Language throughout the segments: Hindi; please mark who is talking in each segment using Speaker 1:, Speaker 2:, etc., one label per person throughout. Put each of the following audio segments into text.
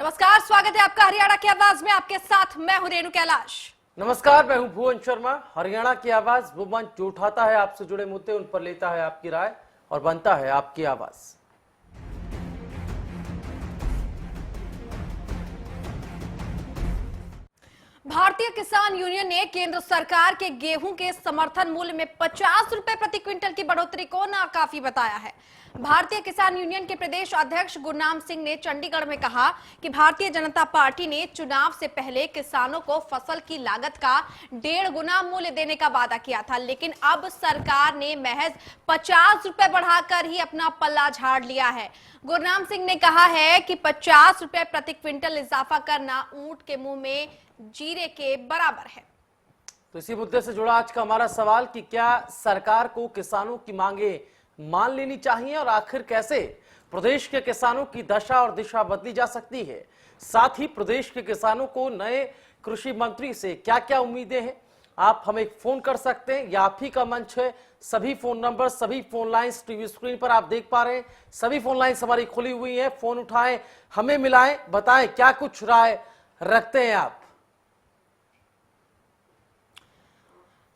Speaker 1: नमस्कार, स्वागत है आपका हरियाणा की आवाज में। आपके साथ मैं हूं रेणु कैलाश।
Speaker 2: नमस्कार, मैं हूं भुवन शर्मा। हरियाणा की आवाज वो मंच जो उठाता है आपसे जुड़े मुद्दे, उन पर लेता है आपकी राय और बनता है आपकी आवाज।
Speaker 1: भारतीय किसान यूनियन ने केंद्र सरकार के गेहूं के समर्थन मूल्य में 50 रुपए प्रति क्विंटल की बढ़ोतरी को नाकाफी बताया है। भारतीय किसान यूनियन के प्रदेश अध्यक्ष गुरनाम सिंह ने चंडीगढ़ में कहा कि भारतीय जनता पार्टी ने चुनाव से पहले किसानों को फसल की लागत का 1.5 गुना मूल्य देने का वादा किया था, लेकिन अब सरकार ने महज 50 रुपए बढ़ाकर ही अपना पल्ला झाड़ लिया है। गुरनाम सिंह ने कहा है कि 50 रुपए प्रति क्विंटल इजाफा करना ऊंट के मुंह में जीरे के बराबर है।
Speaker 2: तो इसी मुद्दे से जुड़ा आज का हमारा सवाल कि क्या सरकार को किसानों की मांगे मान लेनी चाहिए और आखिर कैसे प्रदेश के किसानों की दशा और दिशा बदली जा सकती है। साथ ही प्रदेश के किसानों को नए कृषि मंत्री से क्या क्या उम्मीदें हैं। आप हमें फोन कर सकते हैं, या आप ही का मंच है। सभी फोन नंबर, सभी फोन लाइंस टीवी स्क्रीन पर आप देख पा रहे हैं। सभी फोन लाइंस हमारी खुली हुई हैं। फोन उठाएं, हमें मिलाएं, बताएं क्या कुछ राय रखते हैं आप।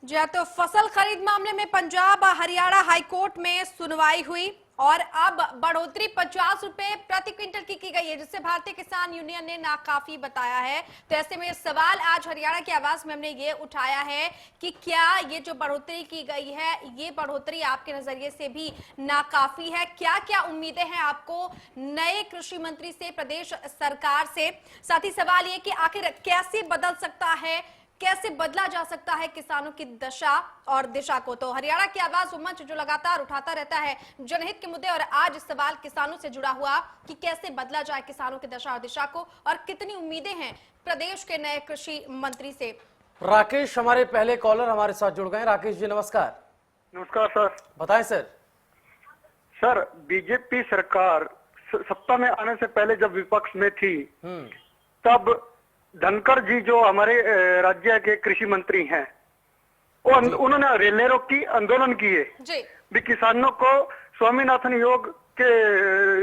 Speaker 1: जी हाँ, तो फसल खरीद मामले में पंजाब हरियाणा हाईकोर्ट में सुनवाई हुई और अब बढ़ोतरी 50 रुपए प्रति क्विंटल की गई है, जिससे भारतीय किसान यूनियन ने नाकाफी बताया है। तो ऐसे में सवाल आज हरियाणा की आवाज में हमने ये उठाया है कि क्या ये जो बढ़ोतरी की गई है, ये बढ़ोतरी आपके नजरिए से भी नाकाफी है? क्या क्या उम्मीदें हैं आपको नए कृषि मंत्री से, प्रदेश सरकार से? साथ ही सवाल ये कि आखिर कैसे बदल सकता है, कैसे बदला जा सकता है किसानों की दशा और दिशा को? तो हरियाणा की आवाज मंच जो लगातार उठाता रहता है जनहित के मुद्दे, और आज सवाल किसानों से जुड़ा हुआ कि कैसे बदला जाए किसानों की दशा और दिशा को, और कितनी उम्मीदें हैं प्रदेश के नए कृषि मंत्री से।
Speaker 2: राकेश हमारे पहले कॉलर हमारे साथ जुड़ गए। राकेश जी नमस्कार।
Speaker 3: नमस्कार सर।
Speaker 2: बताएं सर।
Speaker 3: सर, बीजेपी सरकार सत्ता में आने से पहले जब विपक्ष में थी, तब धनखड़ जी जो हमारे राज्य के कृषि मंत्री हैं, वो उन्होंने रेलें रोकी, आंदोलन किए भी किसानों को स्वामीनाथन योग के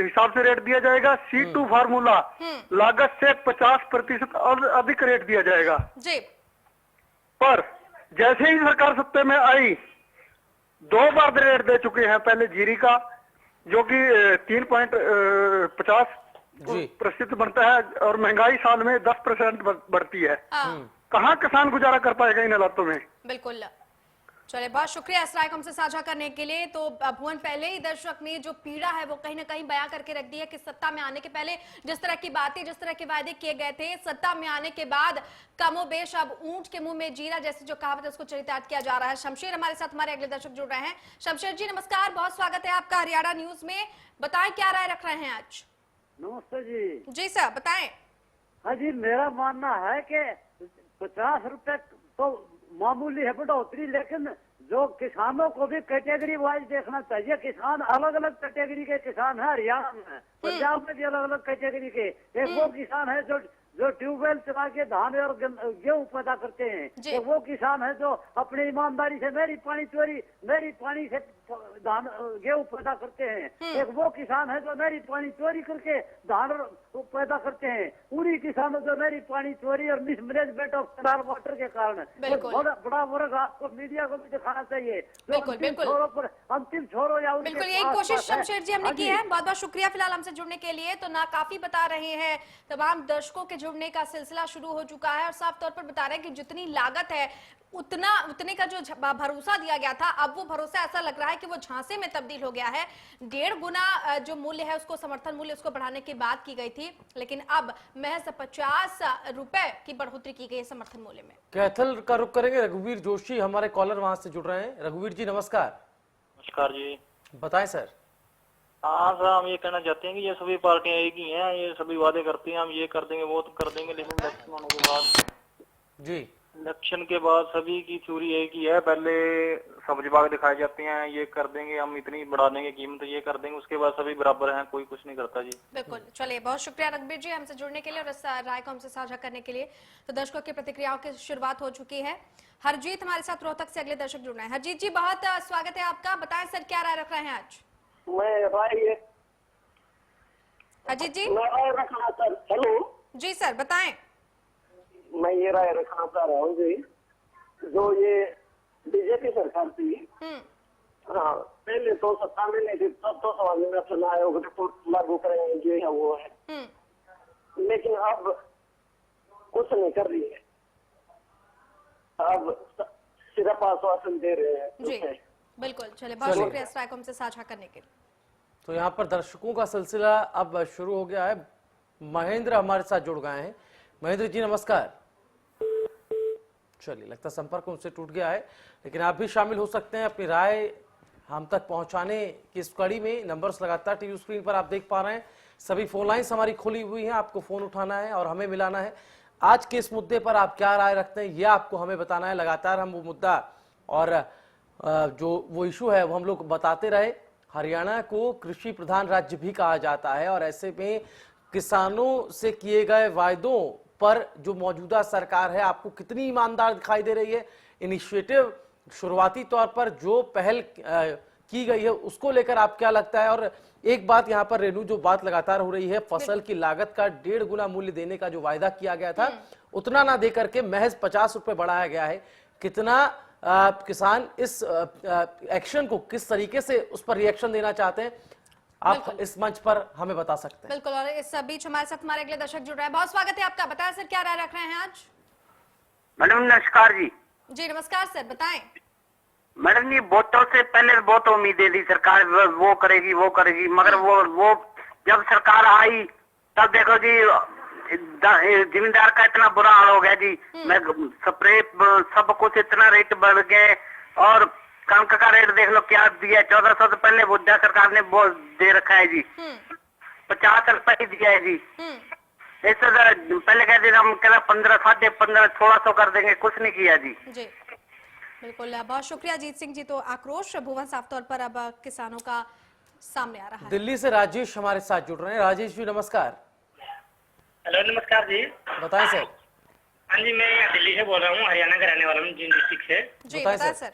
Speaker 3: हिसाब से रेट दिया जाएगा। C2 फार्मूला लागत से 50% अधिक रेट दिया जाएगा
Speaker 1: जी।
Speaker 3: पर जैसे ही सरकार सत्ते में आई, 2 बार रेट दे चुके हैं। पहले जीरी का जो कि 3.50 प्रतिशत बढ़ता है और महंगाई साल में 10% बढ़ती है। कहाँ किसान गुजारा कर पाएगा इन हालातों में?
Speaker 1: बिल्कुल। चलिए, बहुत शुक्रिया इस राय को हमसे साझा करने के लिए। तो भुवन, पहले ही दर्शक ने जो पीड़ा है वो कहीं ना कहीं बयां करके रख दी है कि सत्ता में आने के पहले जिस तरह की बातें, जिस तरह के वायदे किए गए थे, सत्ता में आने के बाद कमोबेश अब ऊंट के मुंह में जीरा जैसी जो कहावत है उसको चरितार्थ किया जा रहा है। शमशेर हमारे साथ, हमारे अगले दर्शक जुड़ रहे हैं। शमशेर जी नमस्कार, बहुत स्वागत है आपका हरियाणा न्यूज में। बताएं क्या राय रख रहे हैं आज।
Speaker 4: नमस्ते जी।
Speaker 1: जी सर, बताएं।
Speaker 4: हाँ जी, मेरा मानना है कि 50 रुपए तो मामूली है बढ़ोतरी, लेकिन जो किसानों को भी कैटेगरी वाइज देखना चाहिए। किसान अलग अलग कैटेगरी के किसान है हरियाणा में, पंजाब में भी अलग अलग कैटेगरी के। एक वो किसान है जो ट्यूबवेल चला के धान और गेहूं पैदा करते हैं। एक वो किसान है जो अपनी ईमानदारी से मेरी पानी से धान गेहूं पैदा करते हैं। एक वो किसान है जो मेरी पानी चोरी करके धान पैदा करते हैं। उन्हीं किसानों जो मेरी पानी चोरी और मिसमैनेजमेंट ऑफ कैनाल वाटर के कारण बड़ा वर्ग आपको मीडिया को भी दिखाना चाहिए। अंतिम छोरों या
Speaker 1: बिल्कुल यही कोशिश शमशेर जी हमने की है। बहुत बहुत शुक्रिया फिलहाल हमसे जुड़ने के लिए। तो नाकाफी बता रहे हैं, तमाम दर्शकों के जुड़ने का सिलसिला शुरू हो चुका है और साफ तौर पर बता रहे हैं कि जितनी लागत है उतने का जो भरोसा दिया गया था, अब वो भरोसा ऐसा लग रहा है कि वो झांसे में तब्दील हो गया है। 1.5 गुना जो मूल्य है उसको, समर्थन मूल्य उसको बढ़ाने की बात की गई थी, लेकिन अब महज 50 रुपए की बढ़ोतरी की गई है समर्थन मूल्य में।
Speaker 2: कैथल का रुख करेंगे। रघुवीर जोशी हमारे कॉलर वहां से जुड़ रहे हैं। रघुवीर जी नमस्कार।
Speaker 5: नमस्कार जी।
Speaker 2: बताएं सर।
Speaker 5: हाँ सर, हम ये कहना चाहते हैं कि ये सभी पार्टियां एक ही हैं, ये सभी वादे करती हैं हम ये कर देंगे वो तो कर देंगे, लेकिन इलेक्शन होने के बाद
Speaker 2: जी,
Speaker 5: इलेक्शन के बाद सभी की थ्योरी एक ही है। पहले सब्जी बाग दिखाई जाती हैं, ये कर देंगे हम, इतनी बढ़ा देंगे कीमत, ये कर देंगे, उसके बाद सभी बराबर हैं, कोई कुछ नहीं करता जी।
Speaker 1: बिल्कुल। चलिए, बहुत शुक्रिया रघुवीर जी हमसे जुड़ने के लिए और इस राय को हमसे साझा करने के लिए। तो दर्शकों की प्रतिक्रियाओं की शुरुआत हो चुकी है। हरजीत हमारे साथ रोहतक से अगले दर्शक जुड़ रहे हैं। हरजीत जी बहुत स्वागत है आपका। बताएं सर क्या राय रख रहे हैं आज।
Speaker 4: मैं राय
Speaker 1: अजीत जी
Speaker 4: रखना सर। हेलो
Speaker 1: जी सर बताएं।
Speaker 6: मैं ये राय रखना चाह रहा हूँ जी, जो ये बीजेपी सरकार थी, हाँ पहले तो सत्ता में नहीं थी, तब तो समाज निर्वाचन आयोग रिपोर्ट लागू करेंगे ये है वो है, लेकिन अब कुछ नहीं कर रही है, अब सिर्फ आश्वासन दे रहे हैं।
Speaker 1: जी बिल्कुल, चलिए बहुत शुक्रिया इस राय को हमसे साझा करने के लिए।
Speaker 2: तो यहाँ पर दर्शकों का सिलसिला अब शुरू हो गया है। महेंद्र हमारे साथ जुड़ गए हैं। महेंद्र जी नमस्कार। चलिए लगता संपर्क उनसे टूट गया है, लेकिन आप भी शामिल हो सकते हैं अपनी राय हम तक पहुंचाने की इस कड़ी में। नंबर्स लगातार टीवी स्क्रीन पर आप देख पा रहे हैं। सभी फोन लाइन्स हमारी खुली हुई हैं, आपको फोन उठाना है और हमें मिलाना है। आज के इस मुद्दे पर आप क्या राय रखते हैं ये आपको हमें बताना है। लगातार हम वो मुद्दा और जो वो इशू है वो हम लोग बताते रहे। हरियाणा को कृषि प्रधान राज्य भी कहा जाता है और ऐसे में किसानों से किए गए वायदों पर जो मौजूदा सरकार है आपको कितनी ईमानदार दिखाई दे रही है। इनिशिएटिव शुरुआती तौर पर जो पहल की गई है उसको लेकर आप क्या लगता है। और एक बात यहाँ पर रेनू, जो बात लगातार हो रही है, फसल की लागत का 1.5 गुना मूल्य देने का जो वायदा किया गया था उतना ना दे करके महज 50 रुपए बढ़ाया गया है। कितना किसान इस एक्शन को किस तरीके से उस पर रिएक्शन देना चाहते हैं, आप इस मंच पर हमें बता सकते हैं।
Speaker 1: बिल्कुल, और इस बीच हमारे साथ हमारे अगले दर्शक जुड़ रहे हैं। बहुत स्वागत है आपका, बताएं सर क्या राय रख रहे हैं आज।
Speaker 7: मैडम नमस्कार जी।
Speaker 1: जी नमस्कार सर, बताएं।
Speaker 7: मैडम जी वोटों से पहले बहुत उम्मीदें थी सरकार वो करेगी, मगर वो जब सरकार आई तब देखो जी जिम्मेदार का इतना बुरा हाल हो गया जी। मैं स्प्रे सब कुछ इतना रेट बढ़ गए और कणक का रेट देख लो क्या दिया, 1400 तो पहले बुद्धा सरकार ने वो दे रखा है जी, 50 रुपए ही दिया है जी। इससे पहले कहते हम 15, 15,500, 1600 कर देंगे, कुछ नहीं किया जी।
Speaker 1: जी बिल्कुल, बहुत शुक्रिया जीत सिंह जी। तो आक्रोश भुवन साफ तौर पर अब किसानों का सामने आ रहा है।
Speaker 2: दिल्ली से राजेश हमारे साथ जुड़ रहे हैं। राजेश जी नमस्कार।
Speaker 8: हेलो नमस्कार जी।
Speaker 2: बताएं सर।
Speaker 8: हाँ जी, मैं दिल्ली से बोल रहा हूँ, हरियाणा का रहने वाला हूँ, जींद डिस्ट्रिक्ट से।
Speaker 1: जी बताएं सर।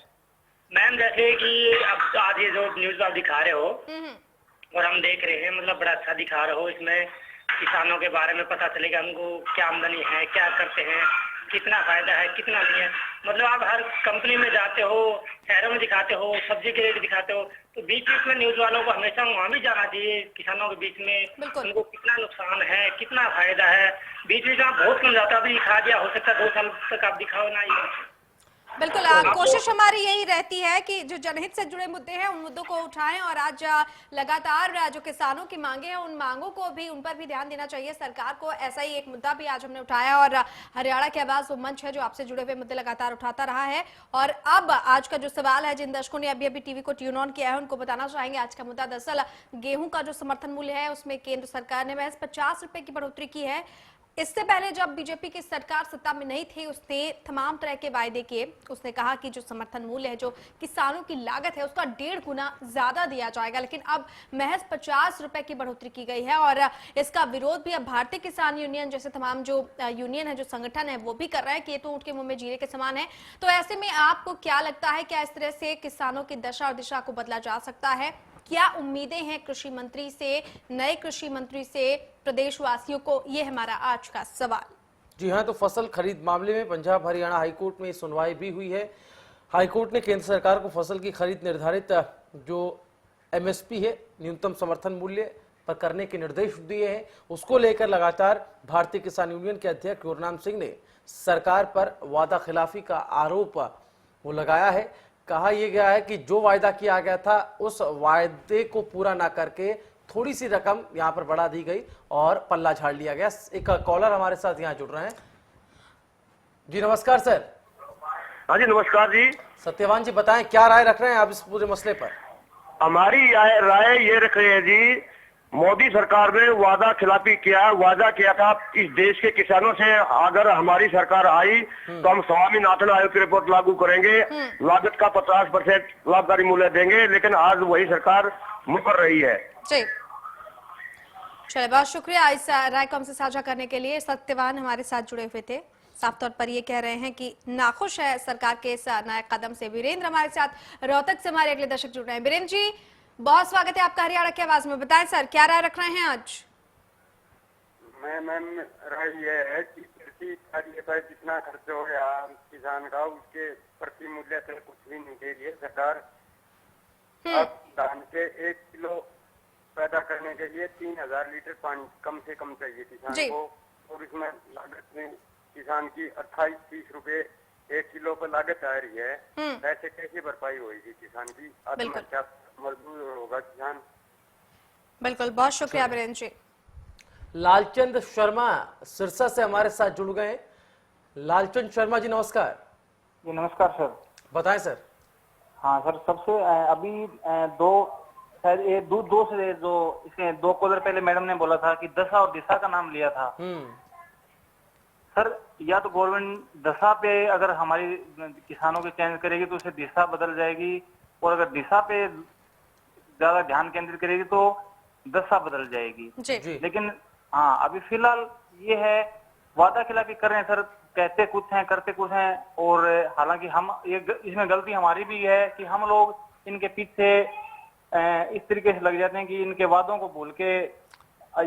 Speaker 8: मैम जैसे कि अब आज ये जो न्यूज आप दिखा रहे हो और हम देख रहे हैं, मतलब बड़ा अच्छा दिखा रहे हो, इसमें किसानों के बारे में पता चलेगा हमको क्या आमदनी है, क्या करते हैं, कितना फायदा है, कितना नहीं है। मतलब आप हर कंपनी में जाते हो, शहरों में दिखाते हो, सब्जी के रेट दिखाते हो, तो बीच बीच में न्यूज वालों को हमेशा वहाँ भी जाना चाहिए किसानों के बीच में, उनको कितना नुकसान है, कितना फायदा है। बीच बीच में आप बहुत कम जाता, अभी दिखा दिया, हो सकता है 2 साल तक आप दिखाओ ना ये।
Speaker 1: बिल्कुल, कोशिश हमारी यही रहती है कि जो जनहित से जुड़े मुद्दे हैं उन मुद्दों को उठाएं और आज लगातार जो किसानों की मांगे हैं उन मांगों को भी, उन पर भी ध्यान देना चाहिए सरकार को। ऐसा ही एक मुद्दा भी आज हमने उठाया और हरियाणा की आवाज वो मंच है जो आपसे जुड़े हुए मुद्दे लगातार उठाता रहा है। और अब आज का जो सवाल है, जिन दर्शकों ने अभी अभी टीवी को ट्यून ऑन किया है उनको बताना चाहेंगे आज का मुद्दा दरअसल गेहूं का जो समर्थन मूल्य है उसमें केंद्र सरकार ने महज 50 रुपए की बढ़ोतरी की है। इससे पहले जब बीजेपी की सरकार सत्ता में नहीं थी उसने तमाम तरह के वायदे किए। उसने कहा कि जो समर्थन मूल्य है, जो किसानों की लागत है, उसका 1.5 गुना ज्यादा दिया जाएगा, लेकिन अब महज 50 रुपए की बढ़ोतरी की गई है और इसका विरोध भी अब भारतीय किसान यूनियन जैसे तमाम जो यूनियन है, जो संगठन है, वो भी कर रहा है कि ये तो ऊंट के मुंह में जीरे के समान है। तो ऐसे में आपको क्या लगता है, क्या इस तरह से किसानों की दशा और दिशा को बदला जा सकता है? क्या उम्मीदें हैं कृषि मंत्री से, नए कृषि मंत्री से प्रदेशवासियों को? ये हमारा आज का सवाल।
Speaker 2: जी हाँ, तो फसल खरीद मामले में पंजाब हरियाणा हाईकोर्ट में सुनवाई भी हुई है। हाईकोर्ट ने केंद्र सरकार को फसल की खरीद निर्धारित जो एमएसपी है, न्यूनतम समर्थन मूल्य पर करने के निर्देश दिए हैं। उसको लेकर लगातार भारतीय किसान यूनियन के अध्यक्ष गुरनाम सिंह ने सरकार पर वादा खिलाफी का आरोप वो लगाया है। कहा यह गया है कि जो वायदा किया गया था उस वायदे को पूरा ना करके थोड़ी सी रकम यहां पर बढ़ा दी गई और पल्ला झाड़ लिया गया। एक कॉलर हमारे साथ यहां जुड़ रहे हैं। जी नमस्कार सर।
Speaker 3: हाँ जी नमस्कार जी।
Speaker 2: सत्यवान जी बताएं क्या राय रख रहे हैं आप इस पूरे मसले पर?
Speaker 3: हमारी राय ये रख रहे हैं जी, मोदी सरकार ने वादा किया था इस देश के किसानों से, अगर हमारी सरकार आई तो हम स्वामीनाथन आयोग की रिपोर्ट लागू करेंगे, लागत का 50% लाभकारी मूल्य देंगे, लेकिन आज वही सरकार मुकर रही है।
Speaker 1: जी चलिए, बहुत शुक्रिया इस राय को हमसे साझा करने के लिए। सत्यवान हमारे साथ जुड़े हुए थे, साफ तौर पर ये कह रहे हैं कि नाखुश है सरकार के इस नए कदम से। वीरेंद्र हमारे साथ रोहतक से हमारे अगले दर्शक जुड़ रहे हैं। वीरेंद्र जी बहुत स्वागत है आपका हरियाणा की आवाज में। बताएं सर क्या राय रख रहे हैं आज?
Speaker 3: मैम राय ये है कि कृषि कार्य पर जितना खर्च हो गया किसान का उसके प्रति मूल्य से कुछ भी नहीं दे रही है सरकार। अब धान के 1 किलो पैदा करने के लिए 3000 लीटर पानी कम से कम चाहिए किसान
Speaker 1: जी।
Speaker 3: को, और इसमें लागत में किसान की 28-30 रुपए 1 किलो पर लागत आ रही है। ऐसे कैसे भरपाई होगी किसान की? आत्महत्या मजबूर होगा किसान।
Speaker 1: बिल्कुल, बहुत शुक्रिया बीरेन जी।
Speaker 2: लालचंद शर्मा सिरसा से हमारे साथ जुड़ गए। लालचंद शर्मा जी नमस्कार।
Speaker 5: जी नमस्कार सर।
Speaker 2: बताएं सर।
Speaker 5: हाँ सर, सबसे अभी शायद ये दो से जो इसके 2 कॉलर पहले मैडम ने बोला था कि दशा और दिशा का नाम लिया था। सर या तो गवर्नमेंट दशा पे अगर हमारी किसानों की चेंज करेगी तो उससे दिशा बदल जाएगी, और अगर दिशा पे ज्यादा ध्यान केंद्रित करेगी तो दशा बदल जाएगी।
Speaker 1: जी।
Speaker 5: लेकिन हाँ, अभी फिलहाल ये है वादा खिलाफी कर रहे हैं सर, कहते कुछ हैं करते कुछ हैं, और हालांकि हम इसमें गलती हमारी भी है कि हम लोग इनके पीछे इस तरीके से लग जाते हैं कि इनके वादों को भूल के,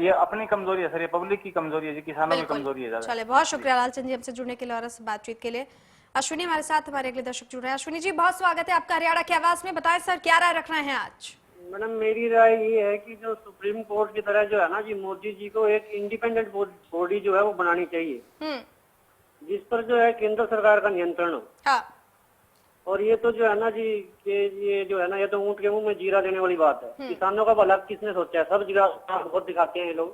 Speaker 5: ये अपनी कमजोरी है सर, ये पब्लिक की कमजोरी है, किसानों की कमजोरी है ज्यादा।
Speaker 1: चले, बहुत शुक्रिया लालचंद जी हमसे जुड़ने के लिए और इस बातचीत के लिए। अश्विनी हमारे साथ हमारे अगले दर्शक जुड़ रहे हैं। अश्विनी जी बहुत स्वागत है आपका हरियाणा की आवाज में। बताएं सर, क्या राय रख रहे हैं आज?
Speaker 4: मैडम मेरी राय ये है कि जो सुप्रीम कोर्ट की तरह जो है ना जी, मोदी जी को एक इंडिपेंडेंट बॉडी जो है वो बनानी चाहिए, जिस पर जो है केंद्र सरकार का नियंत्रण हो।
Speaker 1: हाँ।
Speaker 4: और ये तो जो है ना जी कि ये जो है ना, ये तो ऊंट के मुंह में जीरा देने वाली बात है। किसानों का भला किसने सोचा है? सब जगह बहुत दिखाते हैं ये लोग,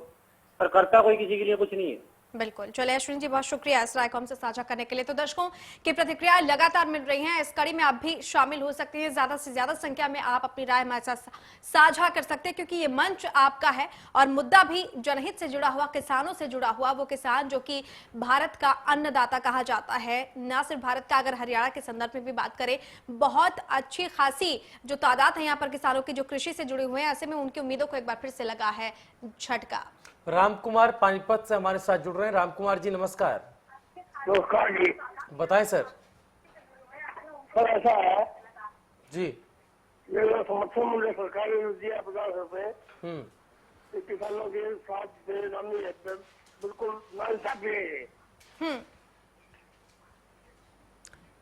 Speaker 4: पर करता कोई किसी के लिए कुछ नहीं है।
Speaker 1: बिल्कुल, चले अश्विन जी बहुत शुक्रिया इस राय को हमसे साझा करने के लिए। तो दर्शकों की प्रतिक्रियाएं लगातार मिल रही हैं, इस कड़ी में आप भी शामिल हो सकते हैं। ज्यादा से ज्यादा संख्या में आप अपनी राय हमारे साथ साझा कर सकते हैं, क्योंकि ये मंच आपका है और मुद्दा भी जनहित से जुड़ा हुआ, किसानों से जुड़ा हुआ, वो किसान जो कि भारत का अन्नदाता कहा जाता है। ना सिर्फ भारत का, अगर हरियाणा के संदर्भ में भी बात करें, बहुत अच्छी खासी जो तादाद है यहाँ पर किसानों की जो कृषि से जुड़े हुए हैं, ऐसे में उनकी उम्मीदों को एक बार फिर से लगा है झटका।
Speaker 2: रामकुमार पानीपत से हमारे साथ जुड़ रहे हैं। रामकुमार जी नमस्कार।
Speaker 6: नमस्कार जी।
Speaker 2: बताएं सर।
Speaker 6: सर ऐसा है
Speaker 2: जी।
Speaker 6: ये जो समर्थन मूल्य सरकार ने दिया 50 रुपए, किसानों के साथ बेनामी है, बिल्कुल नाइंसाफी है।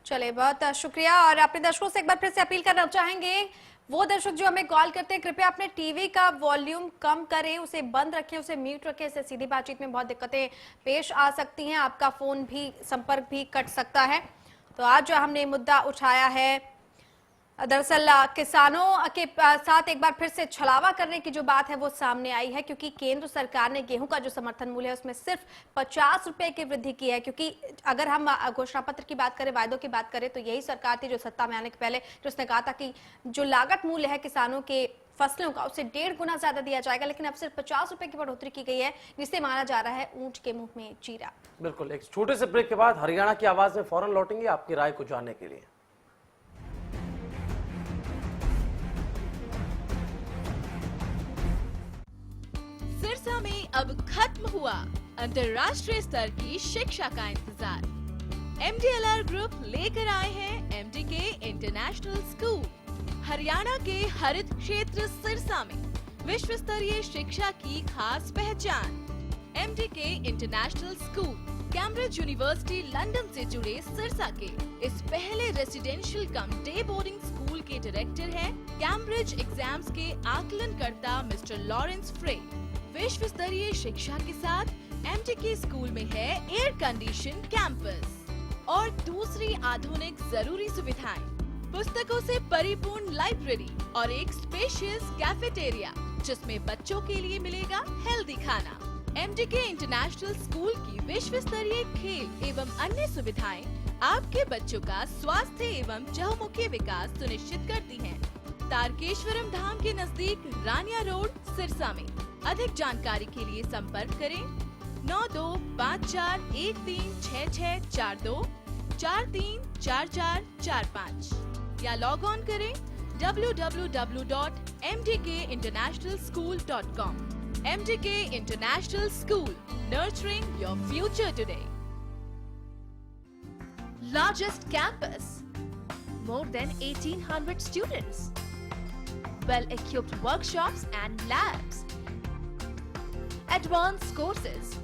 Speaker 1: चले, बहुत शुक्रिया। और अपने दर्शकों से एक बार फिर से अपील करना चाहेंगे, वो दर्शक जो हमें कॉल करते हैं, कृपया अपने टीवी का वॉल्यूम कम करें, उसे बंद रखें, उसे म्यूट रखें। इससे सीधी बातचीत में बहुत दिक्कतें पेश आ सकती हैं, आपका फोन भी, संपर्क भी कट सकता है। तो आज जो हमने मुद्दा उठाया है, दरअसल किसानों के साथ एक बार फिर से छलावा करने की जो बात है वो सामने आई है, क्योंकि केंद्र सरकार ने गेहूं का जो समर्थन मूल्य है उसमें सिर्फ 50 रुपए की वृद्धि की है। क्योंकि अगर हम घोषणा पत्र की बात करें, वायदों की बात करें, तो यही सरकार थी जो सत्ता में आने के पहले जिसने कहा था कि जो लागत मूल्य है किसानों के फसलों का, उससे 1.5 गुना ज्यादा दिया जाएगा, लेकिन अब सिर्फ 50 रुपए की बढ़ोतरी की गई है, जिसे माना जा रहा है ऊंट के मुंह में जीरा।
Speaker 2: बिल्कुल, एक छोटे से ब्रेक के बाद हरियाणा की आवाज में फौरन लौटेंगे आपकी राय को जानने के लिए।
Speaker 9: सिरसा में अब खत्म हुआ अंतर्राष्ट्रीय स्तर की शिक्षा का इंतजार। MDLR ग्रुप लेकर आए हैं MDK इंटरनेशनल स्कूल। हरियाणा के हरित क्षेत्र सिरसा में विश्व स्तरीय शिक्षा की खास पहचान। MDK international school Cambridge university London से जुड़े सिरसा के इस पहले रेसिडेंशियल कम डे बोर्डिंग स्कूल के डायरेक्टर हैं कैम्ब्रिज एग्जाम्स के आकलनकर्ता मिस्टर लॉरेंस फ्रे। विश्व स्तरीय शिक्षा के साथ MDK स्कूल में है एयर कंडीशन कैंपस और दूसरी आधुनिक जरूरी सुविधाएं, पुस्तकों से परिपूर्ण लाइब्रेरी और एक स्पेशियस कैफेटेरिया जिसमें बच्चों के लिए मिलेगा हेल्दी खाना। MDK इंटरनेशनल स्कूल की विश्व स्तरीय खेल एवं अन्य सुविधाएं आपके बच्चों का स्वास्थ्य एवं चहुमुखी विकास सुनिश्चित करती हैं। तारकेश्वरम धाम के नजदीक रानिया रोड सिरसा में। अधिक जानकारी के लिए संपर्क करें 9254136642 434445 या लॉग ऑन करें www.mdkinternationalschool.com। MDK International School, nurturing your future today. Largest campus, more than 1800 students, well-equipped workshops and labs, advanced courses,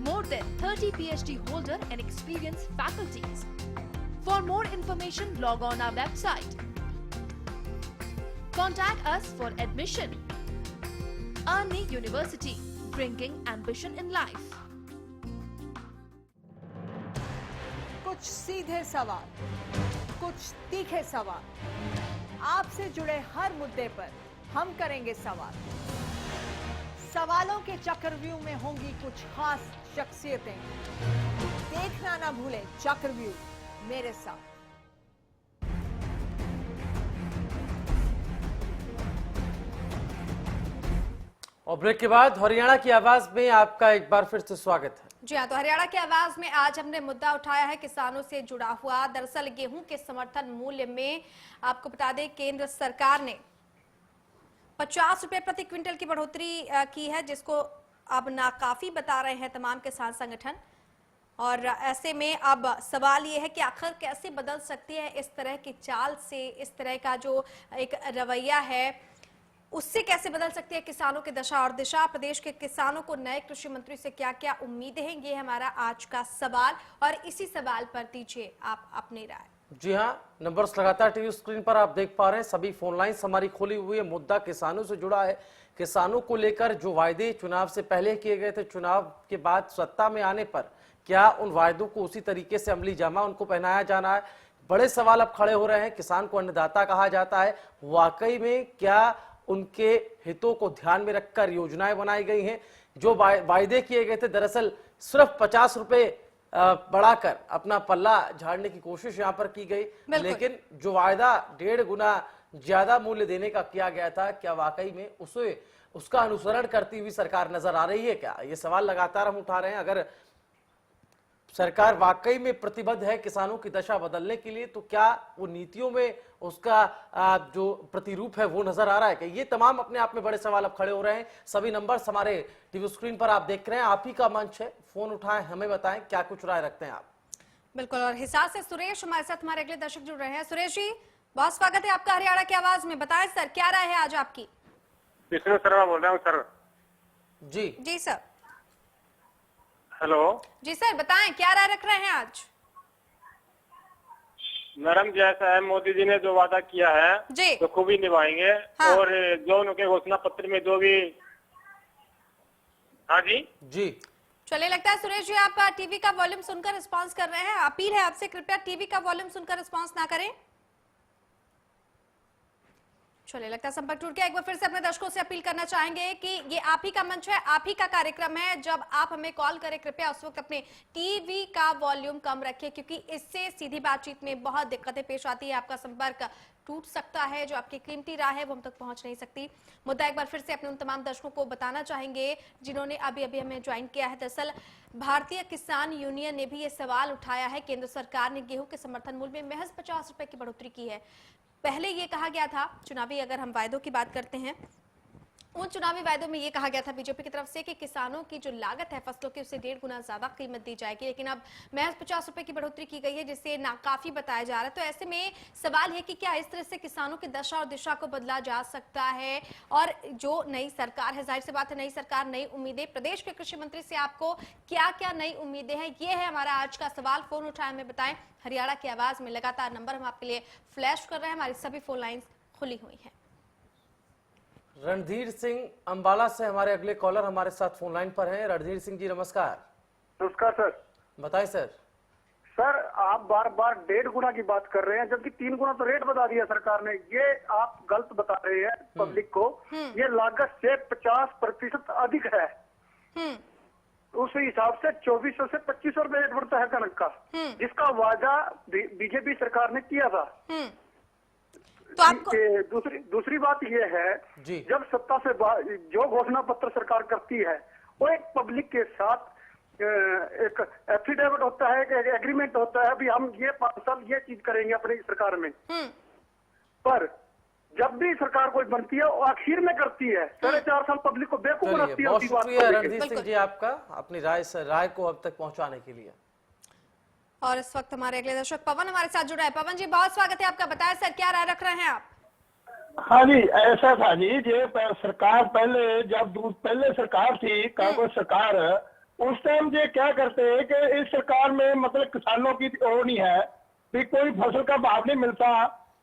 Speaker 9: More than 30 PhD holder and experienced faculties. For more information, log on our website. Contact us for admission. Arni University, bringing ambition in life.
Speaker 10: कुछ सीधे सवाल, कुछ तीखे सवाल, आपसे जुड़े हर मुद्दे पर हम करेंगे सवाल। सवालों के चक्रव्यूह में होंगी कुछ खास शख्सियतें। देखना ना भूलें चक्रव्यूह मेरे साथ।
Speaker 2: और ब्रेक के बाद हरियाणा की आवाज में आपका एक बार फिर से स्वागत है।
Speaker 1: जी हाँ, तो हरियाणा की आवाज में आज हमने मुद्दा उठाया है किसानों से जुड़ा हुआ। दरअसल गेहूं के समर्थन मूल्य में आपको बता दें केंद्र सरकार ने 50 रुपए प्रति क्विंटल की बढ़ोतरी की है, जिसको अब नाकाफी बता रहे हैं तमाम किसान संगठन। और ऐसे में अब सवाल ये है कि आखिर कैसे बदल सकती है इस तरह की चाल से, इस तरह का जो एक रवैया है उससे कैसे बदल सकती है किसानों की दशा और दिशा। प्रदेश के किसानों को नए कृषि मंत्री से क्या क्या उम्मीदें हैं, ये हमारा आज का सवाल। और इसी सवाल पर दीजिए आप अपनी राय।
Speaker 2: जी हाँ, नंबर्स लगातार टीवी स्क्रीन पर आप देख पा रहे हैं। सभी फोन लाइन्स हमारी खुली हुई है। मुद्दा किसानों से जुड़ा है। किसानों को लेकर जो वायदे चुनाव से पहले किए गए थे, चुनाव के बाद सत्ता में आने पर क्या उन वायदों को उसी तरीके से अमली जामा उनको पहनाया जाना है? बड़े सवाल अब खड़े हो रहे हैं। किसान को अन्नदाता कहा जाता है, वाकई में क्या उनके हितों को ध्यान में रखकर योजनाएं बनाई गई हैं? जो वायदे किए गए थे, दरअसल सिर्फ 50 रुपए बढ़ाकर अपना पल्ला झाड़ने की कोशिश यहां पर की गई, लेकिन जो वायदा 1.5 गुना ज्यादा मूल्य देने का किया गया था, क्या वाकई में उसका अनुसरण करती हुई सरकार नजर आ रही है क्या? ये सवाल लगातार हम उठा रहे हैं। अगर सरकार वाकई में प्रतिबद्ध है किसानों की दशा बदलने के लिए, तो क्या वो नीतियों में उसका जो प्रतिरूप है वो नजर आ रहा है? कि ये तमाम अपने आप में बड़े सवाल अब खड़े हो रहे हैं। सभी नंबर्स हमारे टीवी स्क्रीन पर आप देख रहे हैं। आप ही का मंच है, फोन उठाएं, हमें बताएं क्या कुछ राय रखते हैं आप।
Speaker 1: बिल्कुल, और हिसार से सुरेश हमारे साथ हमारे अगले दर्शक जुड़ रहे हैं। सुरेश जी, बहुत स्वागत है आपका हरियाणा की आवाज में। बताएं सर, क्या राय है आज आपकी?
Speaker 3: विष्णु शर्मा बोल रहा हूँ सर।
Speaker 1: जी सर।
Speaker 3: हेलो
Speaker 11: जी सर, बताएं क्या राय रख रहे हैं आज?
Speaker 3: मैडम, जैसा है मोदी जी ने जो वादा किया है
Speaker 11: जी,
Speaker 3: तो खूब ही निभाएंगे।
Speaker 11: हाँ।
Speaker 3: और जो उनके घोषणा पत्र में जो भी, हाँ जी
Speaker 11: चलिए, लगता है सुरेश जी आप टीवी का वॉल्यूम सुनकर रिस्पांस कर रहे हैं। अपील है आपसे, कृपया टीवी का वॉल्यूम सुनकर रिस्पांस ना करें। चलिए, लगता है संपर्क टूट गया। एक बार फिर से अपने दर्शकों से अपील करना चाहेंगे कि ये आप ही का मंच है, आप ही का कार्यक्रम है। जब आप हमें कॉल करें, कृपया उस वक्त अपने टीवी का वॉल्यूम कम रखें, क्योंकि इससे सीधी बातचीत में बहुत दिक्कतें पेश आती है। आपका संपर्क टूट सकता है, जो आपकी कीमती राय है वो हम तक पहुंच नहीं सकती। मुद्दा एक बार फिर से अपने उन तमाम दर्शकों को बताना चाहेंगे जिन्होंने अभी अभी हमें ज्वाइन किया है। दरअसल भारतीय किसान यूनियन ने भी ये सवाल उठाया है। केंद्र सरकार ने गेहूं के समर्थन मूल्य में महज 50 रुपए की बढ़ोतरी की है। पहले ये कहा गया था, चुनावी अगर हम वायदों की बात करते हैं, उन चुनावी वायदों में ये कहा गया था बीजेपी की तरफ से कि किसानों की जो लागत है फसलों की, उससे 1.5 गुना ज्यादा कीमत दी जाएगी। लेकिन अब महज 50 रुपए की बढ़ोतरी की गई है, जिससे नाकाफी बताया जा रहा है। तो ऐसे में सवाल है कि क्या इस तरह से किसानों की दशा और दिशा को बदला जा सकता है? और जो नई सरकार है, जाहिर सी बात है नई सरकार, नई उम्मीदें। प्रदेश के कृषि मंत्री से आपको क्या क्या नई उम्मीदें हैं, ये है हमारा आज का सवाल। फोन उठाए, हमें बताएं। हरियाणा की आवाज में लगातार नंबर हम आपके लिए फ्लैश कर रहे हैं, हमारी सभी फोन लाइन्स खुली हुई हैं।
Speaker 2: रणधीर सिंह अंबाला से हमारे अगले कॉलर हमारे साथ फोन लाइन पर हैं। रणधीर सिंह जी, नमस्कार।
Speaker 3: नमस्कार सर।
Speaker 2: बताइए सर।
Speaker 3: सर, आप बार बार 1.5 गुना की बात कर रहे हैं, जबकि 3 गुना तो रेट बता दिया सरकार ने। ये आप गलत बता रहे हैं पब्लिक को। ये लागत से 50% अधिक है। उस हिसाब से 2400 से 2500 रुपए रेट बढ़ता है कनक का, जिसका वादा बीजेपी सरकार ने किया था।
Speaker 11: तो आपको
Speaker 3: दूसरी बात यह है, जब सत्ता से जो घोषणा पत्र सरकार करती है, वो एक पब्लिक के साथ एक एफिडेविट होता है, एक एग्रीमेंट होता है, अभी हम ये 5 साल ये चीज करेंगे अपनी सरकार में। पर जब भी सरकार कोई बनती है वो आखिर में करती है, 4.5 साल पब्लिक को बेवकूफ बनाती है।
Speaker 2: बहुत शुक्रिया रणधीर सिंह जी आपका, अपनी राय को अब तक पहुंचाने के लिए।
Speaker 11: और इस वक्त हमारे अगले दर्शक पवन हमारे साथ जुड़ा है। पवन जी, बहुत स्वागत है आपका। बताएं सर, क्या राय रख रहे हैं आप?
Speaker 12: हाँ जी, ऐसा था जी, ये सरकार पहले, जब पहले सरकार थी, कांग्रेस सरकार, उस टाइम ये क्या करते हैं कि इस सरकार में मतलब किसानों की वो नहीं है कि कोई फसल का भाव नहीं मिलता।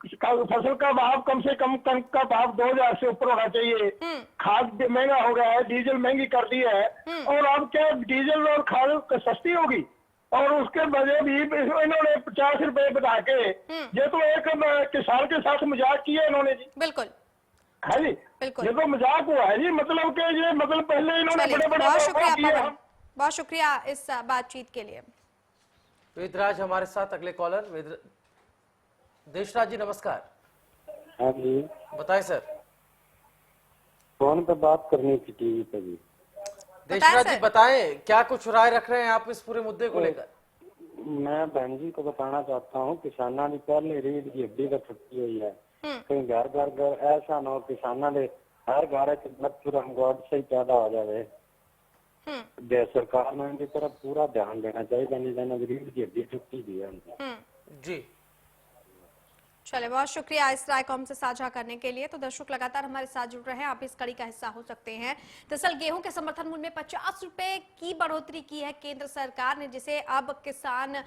Speaker 12: फसल का भाव कम से कम का भाव 2000 से ऊपर होना चाहिए। खाद महंगा हो गया है, डीजल महंगी कर दी है, और अब क्या डीजल और खाद सस्ती होगी, और उसके बजाय भी इन्होंने 50 रुपए बढ़ा के, ये तो एक किसान के साथ मजाक किया इन्होंने जी।
Speaker 1: बिल्कुल
Speaker 12: है जी,
Speaker 1: बिल्कुल।
Speaker 12: ये तो मजाक हुआ है जी, मतलब कि ये मतलब पहले इन्होंने बड़े बड़े
Speaker 1: बहुत शुक्रिया
Speaker 12: किए
Speaker 1: पवन,
Speaker 12: हम।
Speaker 1: बहुत शुक्रिया इस बातचीत के लिए।
Speaker 2: वेदराज हमारे साथ अगले कॉलर। देशराज जी नमस्कार।
Speaker 13: हाँ जी,
Speaker 2: बताएं सर।
Speaker 13: फोन पे बात करनी थी टीवी पे जी।
Speaker 2: देशराज जी बताएं, क्या कुछ राय रख रहे हैं आप इस पूरे मुद्दे को लेकर?
Speaker 13: मैं बहन जी को बताना चाहता हूँ, किसाना ने पहले रीढ़ की हड्डी का छुट्टी हुई है। कहीं घर घर घर ऐसा ना हो किसाना ने हर घर गॉड से ही पैदा हो जाए। सरकार ने उनकी तरफ पूरा ध्यान देना चाहिए, रीढ़ की हड्डी छुट्टी दी है
Speaker 2: जी।
Speaker 1: चले, बहुत शुक्रिया इस राय को हमसे साझा करने के लिए। तो दर्शक लगातार हमारे साथ जुड़ रहे हैं, आप इस कड़ी का हिस्सा हो सकते हैं। दरअसल गेहूं के समर्थन मूल्य में 50 रुपए की बढ़ोतरी की है केंद्र सरकार ने, जिसे अब किसान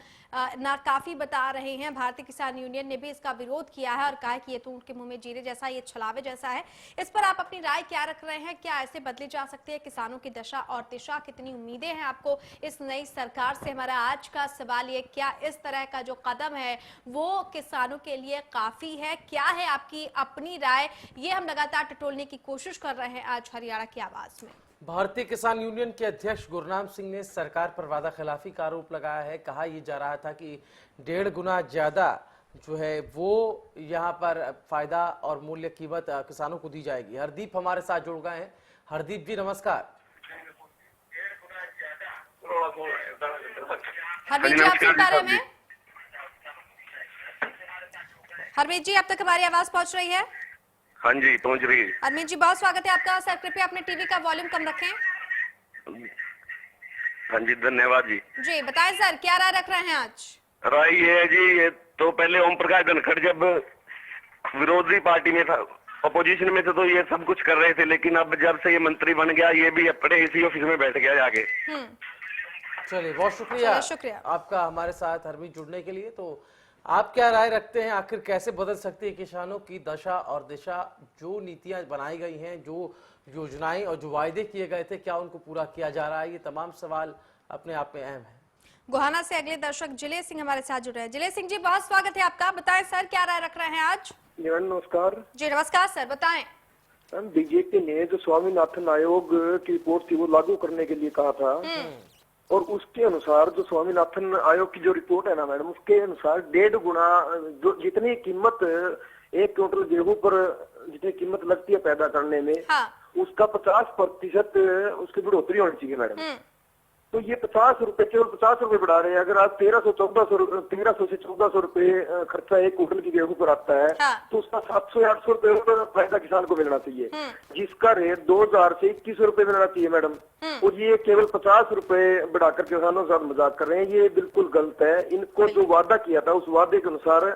Speaker 1: नाकाफी बता रहे हैं। भारतीय किसान यूनियन ने भी इसका विरोध किया है और कहा है कि ये तो उनके मुंह में जीरे जैसा, ये छलावे जैसा है। इस पर आप अपनी राय क्या रख रहे हैं? क्या ऐसे बदली जा सकती है किसानों की दशा और दिशा? कितनी उम्मीदें हैं आपको इस नई सरकार से? हमारा आज का सवाल ये, क्या इस तरह का जो कदम है वो किसानों के लिए काफी है? क्या है आपकी अपनी राय? ये हम लगातार टटोलने की कोशिश कर रहे हैं आज हरियाणा की आवाज में।
Speaker 2: भारतीय किसान यूनियन के अध्यक्ष गुरनाम सिंह ने सरकार पर वादा खिलाफी का आरोप लगाया है। कहा यह जा रहा था कि 1.5 गुना ज्यादा जो है वो यहाँ पर फायदा और मूल्य कीमत किसानों को दी जाएगी। हरदीप हमारे साथ जुड़ गए हैं। हरदीप जी नमस्कार।
Speaker 1: हरदीप जी आप सुन पा रहे हैं? हरमीत जी अब तक हमारी आवाज पहुंच रही है?
Speaker 14: हाँ जी पहुंच रही है।
Speaker 1: हरमीत जी बहुत स्वागत है आपका। सर कृपया अपने टीवी का वॉल्यूम कम रखें।
Speaker 14: हाँ जी धन्यवाद जी।
Speaker 1: जी बताएं सर, क्या राय रख रहे हैं आज?
Speaker 14: राय ये है जी, ये तो पहले ओम प्रकाश धनखड़ जब विरोधी पार्टी में था, अपोजिशन में थे, तो ये सब कुछ कर रहे थे, लेकिन अब जब से ये मंत्री बन गया, ये भी अपने इसी ऑफिस में बैठ गया जाके।
Speaker 2: चलिए बहुत शुक्रिया आपका हमारे साथ हरमीत जुड़ने के लिए। तो आप क्या राय रखते हैं, आखिर कैसे बदल सकती है किसानों की दशा और दिशा? जो नीतियां बनाई गई हैं, जो योजनाएं और जो वायदे किए गए थे, क्या उनको पूरा किया जा रहा है? ये तमाम सवाल अपने आप में अहम है।
Speaker 1: गोहाना से अगले दर्शक जिले सिंह हमारे साथ जुड़ रहे हैं। जिले सिंह जी बहुत स्वागत है आपका। बताएं सर, क्या राय रख रहे हैं आज?
Speaker 12: नमस्कार
Speaker 1: जी नमस्कार सर, बताएं।
Speaker 12: बीजेपी ने जो स्वामीनाथन आयोग की रिपोर्ट थी वो लागू करने के लिए कहा था, और उसके अनुसार जो स्वामीनाथन आयोग की जो रिपोर्ट है ना मैडम, उसके अनुसार 1.5 गुना जो जितनी कीमत 1 क्विंटल गेहूं पर जितनी कीमत लगती है पैदा करने में, उसका 50% उसकी बढ़ोतरी होनी चाहिए मैडम। तो ये 50 रुपए, केवल 50 रुपए बढ़ा रहे हैं। अगर आज 1300 से 1400 रुपए खर्चा 1 क्विंटल की गेहूं पर आता है, तो उसका 700 या 800 रुपए का फायदा किसान को मिलना चाहिए, जिसका रेट 2000 से 2100 रुपए मिलना चाहिए मैडम। और ये केवल 50 रुपए बढ़ाकर किसानों के साथ मजाक कर रहे हैं, ये बिल्कुल गलत है। इनको जो वादा किया था उस वादे के अनुसार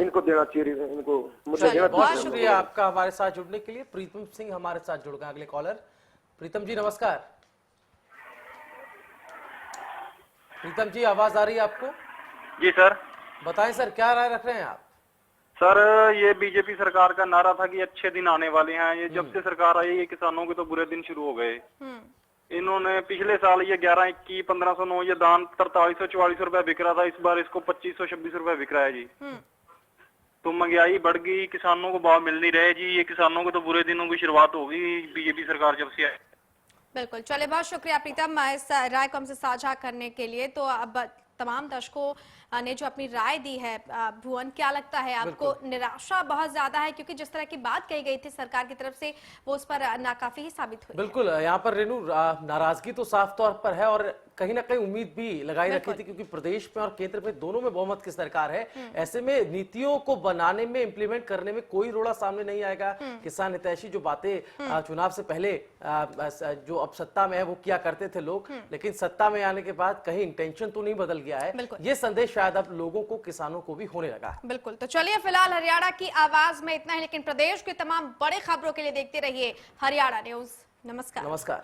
Speaker 12: इनको देना चाहिए, इनको मुद्दा देना चाहिए।
Speaker 2: बहुत शुक्रिया आपका हमारे साथ जुड़ने के लिए। प्रीतम सिंह हमारे साथ जुड़ गए अगले कॉलर। प्रीतम जी नमस्कार। प्रीतम जी आवाज आ रही है आपको?
Speaker 15: जी सर।
Speaker 2: बताएं सर, क्या राय रख रहे हैं आप?
Speaker 15: सर ये बीजेपी सरकार का नारा था कि अच्छे दिन आने वाले हैं। ये जब से सरकार आई, ये किसानों के तो बुरे दिन शुरू हो गए। इन्होंने पिछले साल ये 11, 21, 1509 ये धान 4300, 4400 रुपए बिक रहा था, इस बार इसको 2500, 2600 रुपए बिक रहा है जी। तो महंगाई बढ़ गई, किसानों को भाव मिल नहीं रहे जी। ये किसानों के तो बुरे दिनों की शुरुआत होगी बीजेपी सरकार जब से आई।
Speaker 1: बिल्कुल, चले बहुत शुक्रिया प्रीतम इस राय को हमसे साझा करने के लिए। तो अब तमाम दर्शकों ने जो अपनी राय दी है, भुवन क्या लगता है आपको? निराशा बहुत ज्यादा है क्योंकि जिस तरह की बात कही गई थी सरकार की तरफ से, वो उस पर नाकाफी ही साबित हुई।
Speaker 2: बिल्कुल, यहाँ पर रेनू नाराजगी तो साफ तौर पर है और कहीं ना कहीं उम्मीद भी लगाई रखी थी, क्योंकि प्रदेश में और केंद्र में दोनों में बहुमत की सरकार है। ऐसे में नीतियों को बनाने में, इम्प्लीमेंट करने में कोई रोड़ा सामने नहीं आएगा। किसान हितैषी जो बातें चुनाव से पहले जो अब सत्ता में है वो किया करते थे लोग, लेकिन सत्ता में आने के बाद कहीं इंटेंशन तो नहीं बदल गया है। ये संदेश शायद अब लोगों को, किसानों को भी होने लगा।
Speaker 1: बिल्कुल, तो चलिए फिलहाल हरियाणा की आवाज में इतना ही, लेकिन प्रदेश की तमाम बड़ी खबरों के लिए देखते रहिए हरियाणा न्यूज। नमस्कार।